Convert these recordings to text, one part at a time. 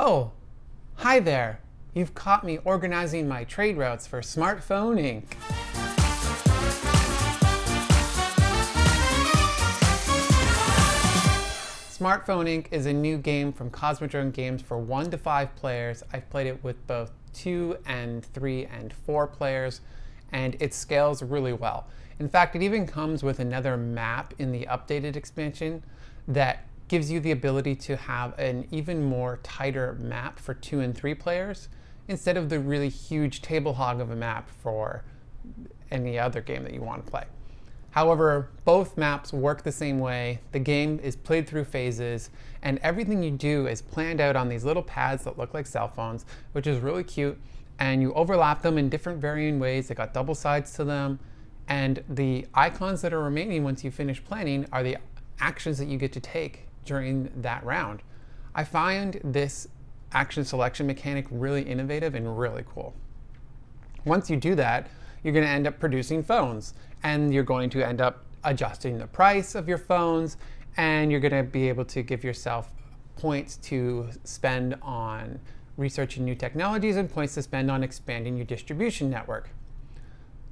Oh, hi there. You've caught me organizing my trade routes for Smartphone Inc. Smartphone Inc. is a new game from Cosmodrome Games for 1 to 5 players. I've played it with both 2 and 3 and 4 players, and it scales really well. In fact, it even comes with another map in the updated expansion that gives you the ability to have an even more tighter map for 2 and 3 players instead of the really huge table hog of a map for any other game that you want to play. However, both maps work the same way. The game is played through phases, and everything you do is planned out on these little pads that look like cell phones, which is really cute, and you overlap them in different varying ways. They got double sides to them, and the icons that are remaining once you finish planning are the actions that you get to take during that round. I find this action selection mechanic really innovative and really cool. Once you do that, you're going to end up producing phones, and you're going to end up adjusting the price of your phones, and you're going to be able to give yourself points to spend on researching new technologies and points to spend on expanding your distribution network.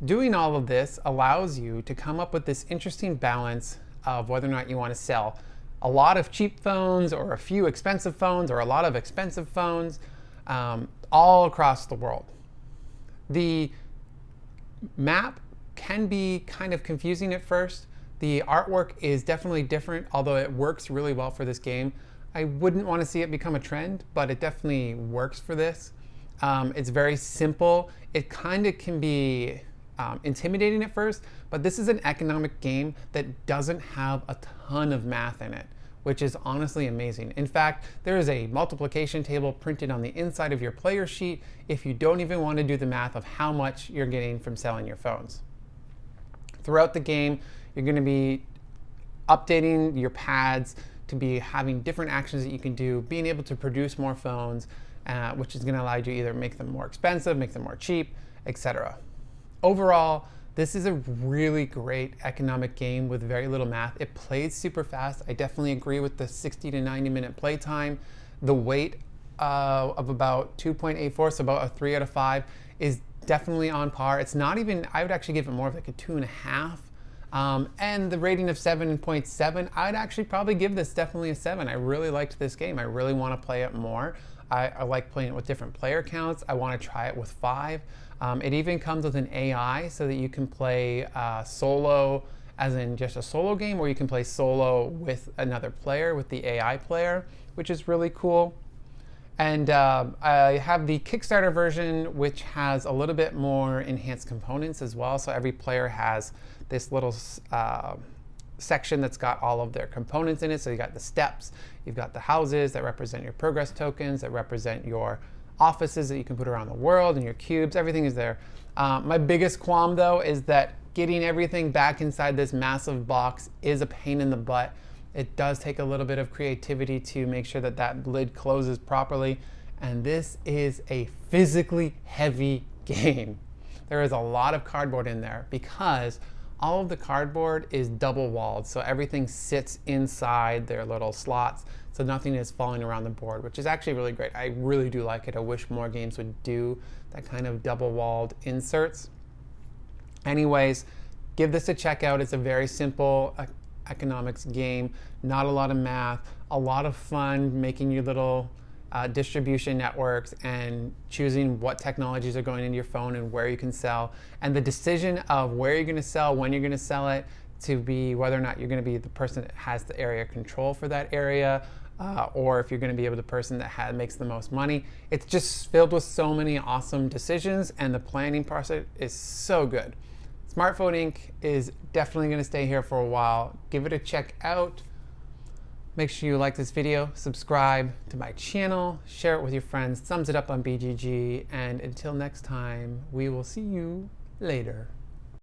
Doing all of this allows you to come up with this interesting balance of whether or not you want to sell a lot of cheap phones or a few expensive phones or a lot of expensive phones all across the world. The map can be kind of confusing at first. The artwork is definitely different, although it works really well for this game. I wouldn't want to see it become a trend, but it definitely works for this. It's very simple. It kind of can be intimidating at first, but this is an economic game that doesn't have a ton of math in it, which is honestly amazing. In fact, there is a multiplication table printed on the inside of your player sheet if you don't even want to do the math of how much you're getting from selling your phones. Throughout the game, you're going to be updating your pads to be having different actions that you can do, being able to produce more phones, which is going to allow you to either make them more expensive, make them more cheap, etc. Overall, this is a really great economic game with very little math. It plays super fast. I definitely agree with the 60 to 90 minute play time. The weight of about 2.84, so about a 3 out of 5, is definitely on par. It's not even, I would actually give it more of like a 2.5. And the rating of 7.7, I'd actually probably give this definitely a 7. I really liked this game. I really want to play it more. I like playing it with different player counts. I want to try it with 5. It even comes with an AI so that you can play solo, as in just a solo game, or you can play solo with another player, with the AI player, which is really cool. And I have the Kickstarter version, which has a little bit more enhanced components as well. So every player has this little section that's got all of their components in it. So you got the steps, you've got the houses that represent your progress tokens, that represent your offices that you can put around the world, and your cubes, everything is there. My biggest qualm though is that getting everything back inside this massive box is a pain in the butt. It does take a little bit of creativity to make sure that that lid closes properly, and this is a physically heavy game. There is a lot of cardboard in there because all of the cardboard is double walled, so everything sits inside their little slots, so nothing is falling around the board, which is actually really great. I really do like it. I wish more games would do that kind of double walled inserts. Anyways, give this a check out. It's a very simple economics game, not a lot of math, a lot of fun making your little distribution networks and choosing what technologies are going into your phone and where you can sell, and the decision of where you're going to sell, when you're going to sell it, to be whether or not you're going to be the person that has the area control for that area, or if you're going to be able the person that makes the most money. It's just filled with so many awesome decisions, and the planning process is so good. Smartphone Inc. is definitely going to stay here for a while. Give it a check out. Make sure you like this video, subscribe to my channel, share it with your friends, thumbs it up on BGG, and until next time, we will see you later.